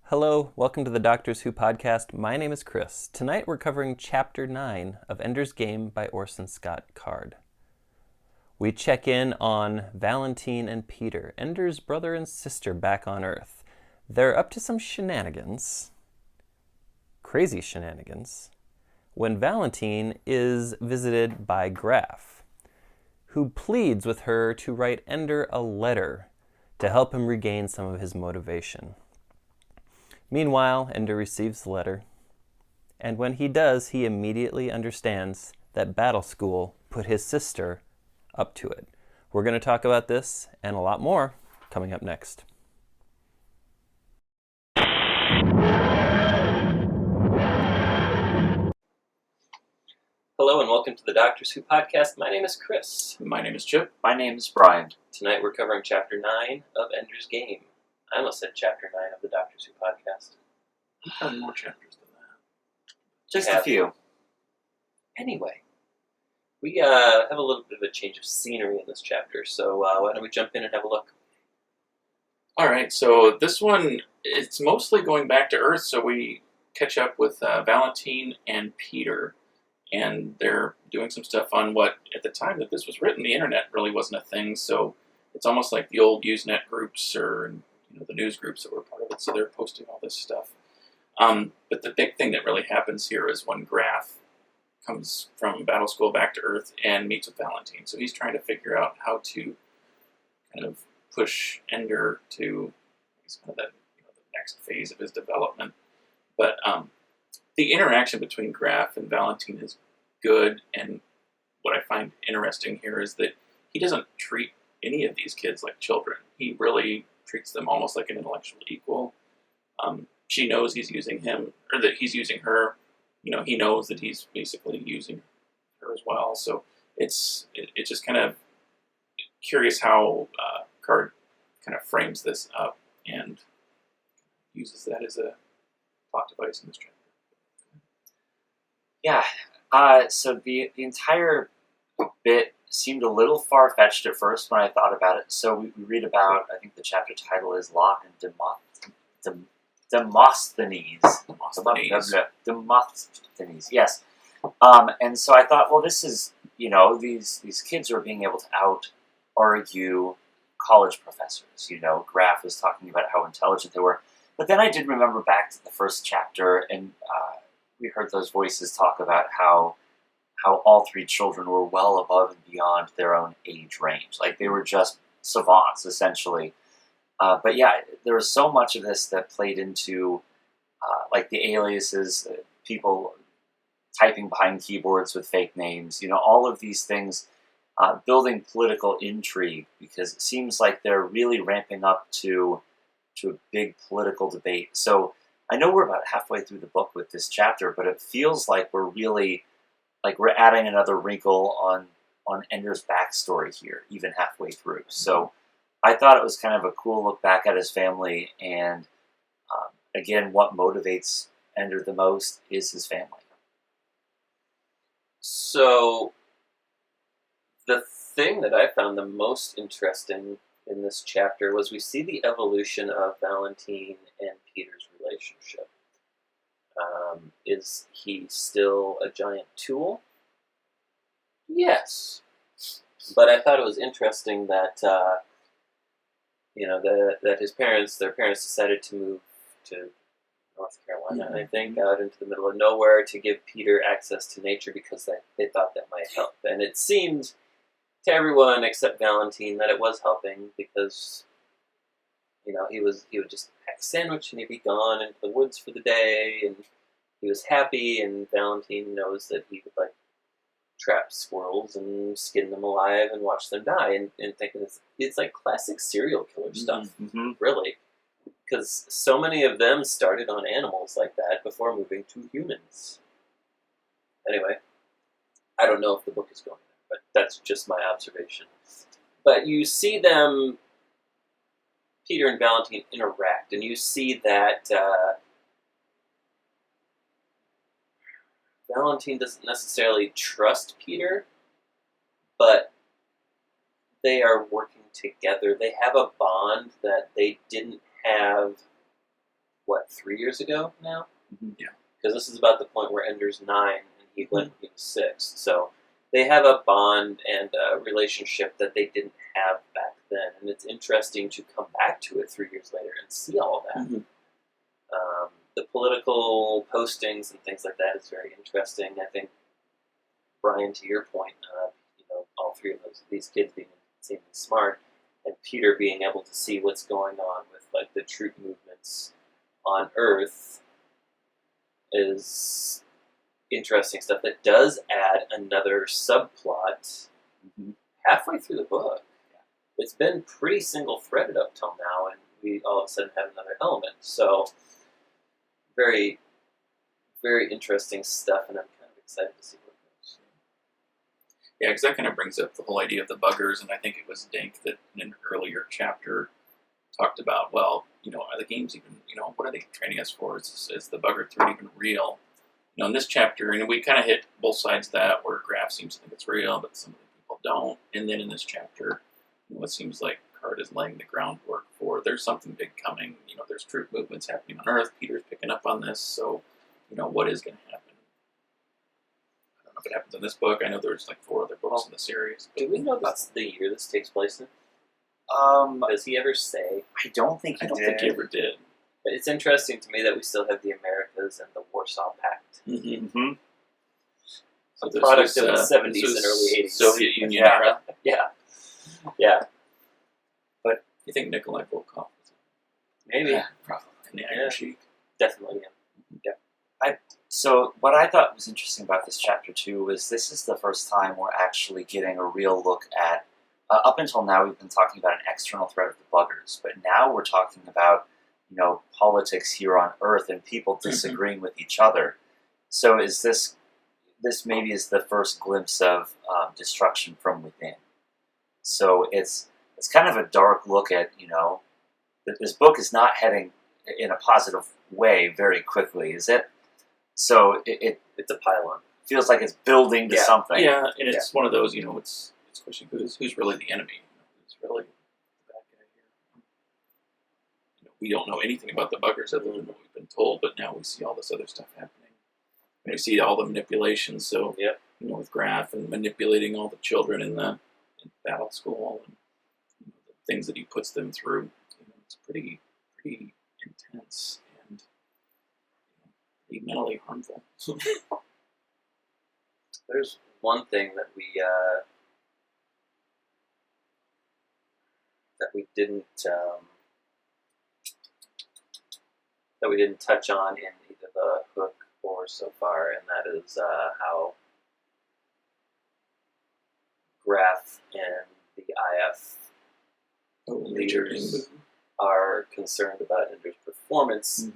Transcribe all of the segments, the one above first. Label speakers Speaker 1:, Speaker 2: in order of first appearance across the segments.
Speaker 1: Hello, welcome to the Doctors Who podcast. My name is Chris. Tonight we're covering Chapter 9 of Ender's Game by Orson Scott Card. We check in on Valentine and Peter, Ender's brother and sister back on Earth. They're up to some shenanigans, crazy shenanigans, when Valentine is visited by Graff, who pleads with her to write Ender a letter to help him regain some of his motivation. Meanwhile, Ender receives the letter, and when he does, he immediately understands that Battle School put his sister up to it. We're going to talk about this and a lot more coming up next. Hello and welcome to the Doctors Who podcast. My name is Chris.
Speaker 2: My name is Chip.
Speaker 3: My name is Brian.
Speaker 1: Tonight we're covering Chapter 9 of Ender's Game. I almost said Chapter 9 of the Doctors Who podcast.
Speaker 2: We've had more chapters than that.
Speaker 3: Just a few.
Speaker 1: Anyway, we have a little bit of a change of scenery in this chapter, so why don't we jump in and have a look?
Speaker 2: Alright, so this one, it's mostly going back to Earth, so we catch up with Valentine and Peter, and they're doing some stuff on what, at the time that this was written, the internet really wasn't a thing, so it's almost like the old Usenet groups or the news groups that were part of it, so they're posting all this stuff. But the big thing that really happens here is when Graff comes from Battle School back to Earth and meets with Valentine. So he's trying to figure out how to kind of push Ender to kind of the next phase of his development. But the interaction between Graff and Valentine is good, and what I find interesting here is that he doesn't treat any of these kids like children. He really treats them almost like an intellectual equal. She knows he's using him, or that he's using her. He knows that he's basically using her as well. So it's just kind of curious how Card kind of frames this up and uses that as a plot device in this chapter.
Speaker 3: Yeah. So the entire bit seemed a little far-fetched at first when I thought about it. So we read about, I think the chapter title is Locke and Demosthenes. Demosthenes, yes. And so I thought, well, this is, these kids are being able to out-argue college professors. Graff was talking about how intelligent they were. But then I did remember back to the first chapter, and we heard those voices talk about how all three children were well above and beyond their own age range. Like, they were just savants, essentially. But yeah, there was so much of this that played into, like the aliases, people typing behind keyboards with fake names, all of these things, building political intrigue, because it seems like they're really ramping up to a big political debate. So I know we're about halfway through the book with this chapter, but it feels like we're adding another wrinkle on Ender's backstory here, even halfway through. So I thought it was kind of a cool look back at his family, and again, what motivates Ender the most is his family.
Speaker 1: So the thing that I found the most interesting in this chapter was we see the evolution of Valentine and Peter's relationship. Is he still a giant tool? Yes. But I thought it was interesting that that their parents decided to move to North Carolina, I think, out into the middle of nowhere to give Peter access to nature because they thought that might help. And it seemed to everyone except Valentine that it was helping because, he would just pack a sandwich and he'd be gone into the woods for the day, and he was happy, and Valentine knows that he would trap squirrels and skin them alive and watch them die, and think it's like classic serial killer stuff, really, because so many of them started on animals like that before moving to humans. Anyway, I don't know if the book is going there, but that's just my observation. But you see them, Peter and Valentine, interact, and you see that Valentine doesn't necessarily trust Peter, but they are working together. They have a bond that they didn't have 3 years ago now?
Speaker 3: Mm-hmm.
Speaker 2: Yeah.
Speaker 1: Because this is about the point where Ender's 9 and he went when he was 6. So they have a bond and a relationship that they didn't have back then. And it's interesting to come back to it 3 years later and see all of that.
Speaker 2: Mm-hmm.
Speaker 1: The political postings and things like that is very interesting. I think, Brian, to your point, all three of these kids being insanely smart, and Peter being able to see what's going on with like the troop movements on Earth is interesting stuff that does add another subplot halfway through the book. It's been pretty single-threaded up till now, and we all of a sudden have another element. So, very, very interesting stuff, and I'm kind of excited to see where it goes.
Speaker 2: Yeah, because that kind of brings up the whole idea of the buggers, and I think it was Dink that in an earlier chapter talked about, well, are the games even, what are they training us for? Is the bugger threat even real? In this chapter, and we kind of hit both sides of that, where Graff seems to think it's real, but some of the people don't. And then in this chapter, it seems like Card is laying the groundwork for there's something big coming. There's troop movements happening on Earth. Peter's picking up on this, so what is going to happen? I don't know if it happens in this book. I know there's like 4 other books in the series.
Speaker 1: Do we know that's the year this takes place in? Does he ever say?
Speaker 3: I don't think he
Speaker 2: I don't
Speaker 3: did.
Speaker 2: think he ever did.
Speaker 1: But it's interesting to me that we still have the Americas and the Warsaw Pact.
Speaker 3: Mm-hmm.
Speaker 2: So
Speaker 1: A product
Speaker 2: was,
Speaker 1: of the 70s
Speaker 2: this was
Speaker 1: and early 80s.
Speaker 2: Soviet Union
Speaker 3: Yeah.
Speaker 2: era.
Speaker 1: Yeah.
Speaker 2: You think Nikolai Volkov was
Speaker 1: Maybe.
Speaker 3: Yeah, probably.
Speaker 2: in the Iron Sheik?
Speaker 1: Definitely. Yeah.
Speaker 3: So what I thought was interesting about this chapter too was this is the first time we're actually getting a real look at. Up until now, we've been talking about an external threat of the buggers, but now we're talking about politics here on Earth and people disagreeing with each other. So is this maybe is the first glimpse of destruction from within? So it's kind of a dark look at that this book is not heading in a positive way very quickly, is it? So
Speaker 1: It's a pylon.
Speaker 3: feels like it's building to something.
Speaker 2: Yeah, and it's one of those, it's question who's really the enemy? Who's really the bad guy here? We don't know anything about the buggers other than what we've been told, but now we see all this other stuff happening. And we see all the manipulations, so, with Graff and manipulating all the children in battle school and the things that he puts them through. It's pretty intense and pretty mentally harmful.
Speaker 1: There's one thing that we didn't touch on in either the book or so far, and that is how Graff and the IF leaders are concerned about Ender's performance,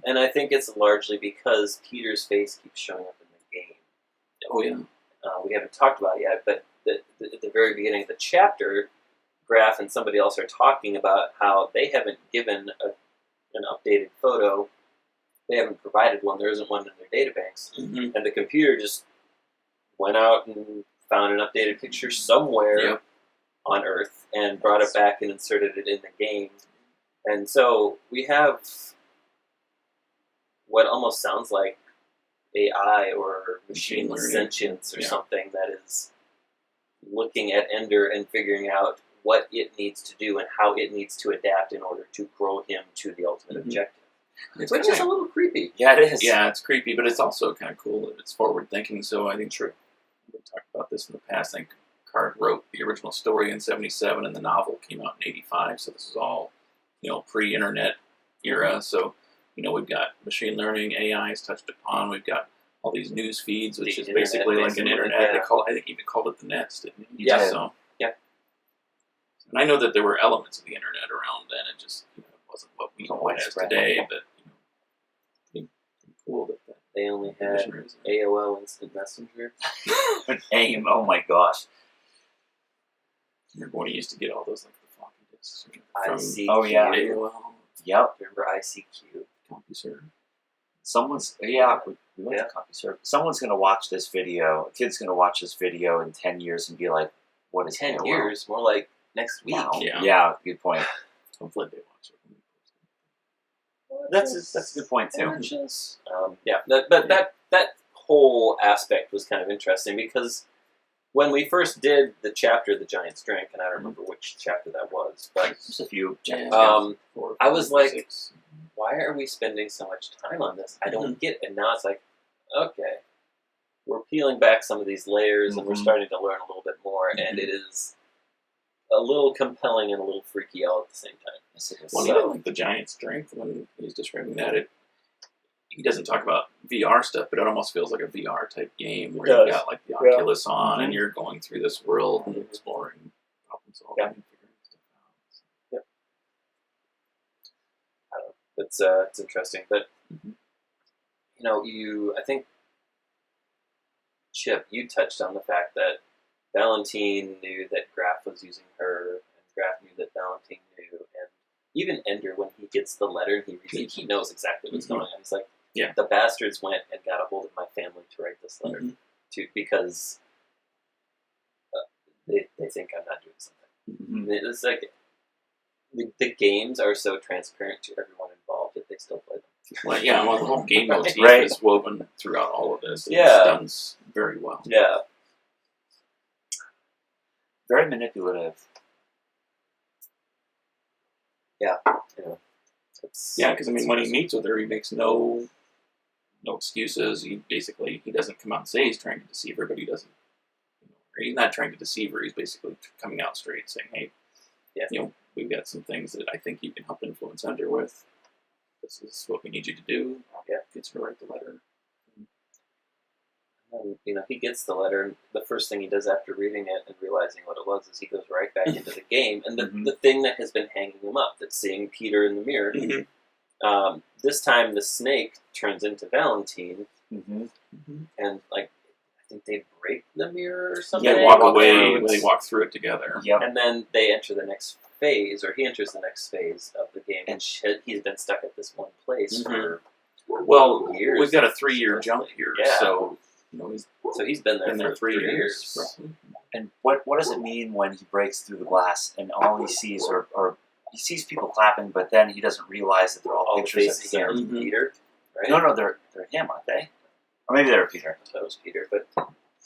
Speaker 1: and I think it's largely because Peter's face keeps showing up in the game.
Speaker 2: Oh yeah.
Speaker 1: We haven't talked about it yet, but at the very beginning of the chapter, Graff and somebody else are talking about how they haven't given an updated photo. They haven't provided one. There isn't one in their databanks. And the computer just went out and found an updated picture somewhere on Earth and brought it back and inserted it in the game. And so we have what almost sounds like AI or machine
Speaker 2: learning
Speaker 1: sentience or something that is looking at Ender and figuring out what it needs to do and how it needs to adapt in order to grow him to the ultimate objective. Which is a little creepy.
Speaker 3: Yeah, it is.
Speaker 2: Yeah, it's creepy, but it's also kind of cool that it's forward-thinking, so I think we talked about this in the past. I think Card wrote the original story in 1977, and the novel came out in 1985, so this is all, pre-internet era, so, we've got machine learning, AI is touched upon, we've got all these news feeds, which is basically like an internet. I think even called it the Nets, didn't he?
Speaker 1: Yeah.
Speaker 2: So, and I know that there were elements of the internet around then. It just wasn't what we know it as today. But pretty cool that
Speaker 1: they only had AOL Instant Messenger.
Speaker 3: AIM. Oh my gosh.
Speaker 2: Remember when you used to get all those like the floppy disks
Speaker 1: from
Speaker 2: ICQ,
Speaker 1: AOL.
Speaker 3: Yep.
Speaker 1: Remember ICQ?
Speaker 2: CompuServe.
Speaker 3: We went to CompuServe. Someone's going to watch this video. A kid's going to watch this video in 10 years and be like, what is
Speaker 1: 10
Speaker 3: AOL?
Speaker 1: years? More like next week.
Speaker 3: Yeah, good point.
Speaker 2: Hopefully they watch it.
Speaker 3: That's a good point too.
Speaker 1: Yeah, that whole aspect was kind of interesting because when we first did the chapter "The Giant's Drink," and I don't remember which chapter that was, but
Speaker 3: Just a few.
Speaker 1: I was like, why are we spending so much time on this? I don't get it. And now it's like, okay, we're peeling back some of these layers and we're starting to learn a little bit more, and it is a little compelling and a little freaky all at the same time.
Speaker 3: Yes, it is.
Speaker 2: Well, even like the Giant's Strength, when he's describing that, he doesn't talk about VR stuff, but it almost feels like a VR type game where you've got like the Oculus on and you're going through this world and exploring problem solving and figuring stuff out.
Speaker 1: Yep. I don't know. It's interesting, but I think Chip, you touched on the fact that Valentine knew that Graff was using her, and Graff knew that Valentine knew, and even Ender, when he gets the letter and he reads it, he knows exactly what's going on. He's like, the bastards went and got a hold of my family to write this letter because they think I'm not doing something. It's like the games are so transparent to everyone involved that they still play them.
Speaker 2: Well, the whole game motif is woven throughout all of this. It's done very well.
Speaker 1: Yeah.
Speaker 3: Very manipulative.
Speaker 1: Yeah.
Speaker 2: Because when he meets with her, he makes no excuses. He doesn't come out and say he's trying to deceive her, but he doesn't. He's not trying to deceive her. He's basically coming out straight, saying, "Hey, we've got some things that I think you can help influence Ender with. This is what we need you to do." Gets her to write the letter.
Speaker 1: And, he gets the letter, and the first thing he does after reading it and realizing what it was is he goes right back into the game. And the thing that has been hanging him up, that's seeing Peter in the mirror, this time the snake turns into Valentine, and, I think they break the mirror or something.
Speaker 2: They walk away, they walk through it together.
Speaker 1: And then they enter the next phase, or he enters the next phase of the game, and he's been stuck at this one place for years.
Speaker 2: We've got a 3-year jump here, so...
Speaker 1: he's been there for 3 years.
Speaker 3: And what does it mean when he breaks through the glass and all he sees are he sees people clapping, but then he doesn't realize that they're all pictures of him.
Speaker 1: Peter, right?
Speaker 3: No, they're him, aren't they? Or maybe they're Peter.
Speaker 1: I thought it was Peter, but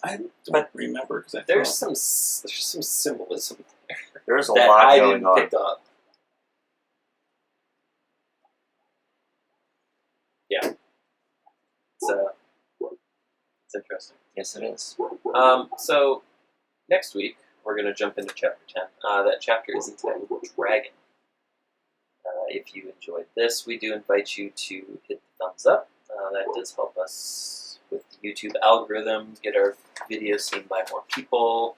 Speaker 2: I don't remember because
Speaker 1: there's some symbolism there.
Speaker 3: There's a lot going on.
Speaker 1: Pick up. Yeah. It's interesting.
Speaker 3: Yes, it is.
Speaker 1: So, next week, we're going to jump into Chapter 10. That chapter is entitled Dragon. If you enjoyed this, we do invite you to hit the thumbs up. That does help us with the YouTube algorithm, get our videos seen by more people,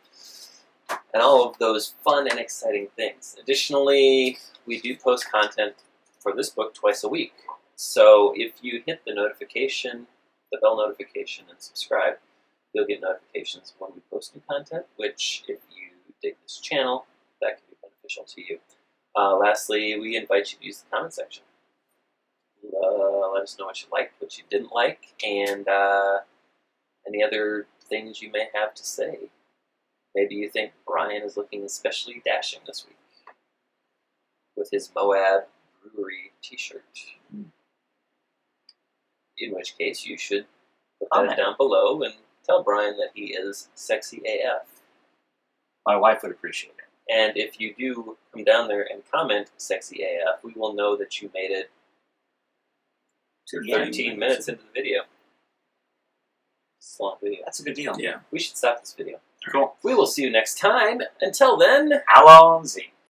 Speaker 1: and all of those fun and exciting things. Additionally, we do post content for this book twice a week. So, if you hit the bell notification, and subscribe, you'll get notifications when we post new content, which, if you dig this channel, that can be beneficial to you. Lastly, we invite you to use the comment section. Let us know what you liked, what you didn't like, and any other things you may have to say. Maybe you think Brian is looking especially dashing this week with his Moab Brewery t-shirt. In which case, you should put that down below and tell Brian that he is sexy AF.
Speaker 3: My wife would appreciate it.
Speaker 1: And if you do come down there and comment sexy AF, we will know that you made it to 13 minutes into the video. It's a long video.
Speaker 3: That's a good deal.
Speaker 2: Yeah.
Speaker 1: We should stop this video.
Speaker 3: Cool.
Speaker 1: We will see you next time. Until then,
Speaker 3: Allons-y.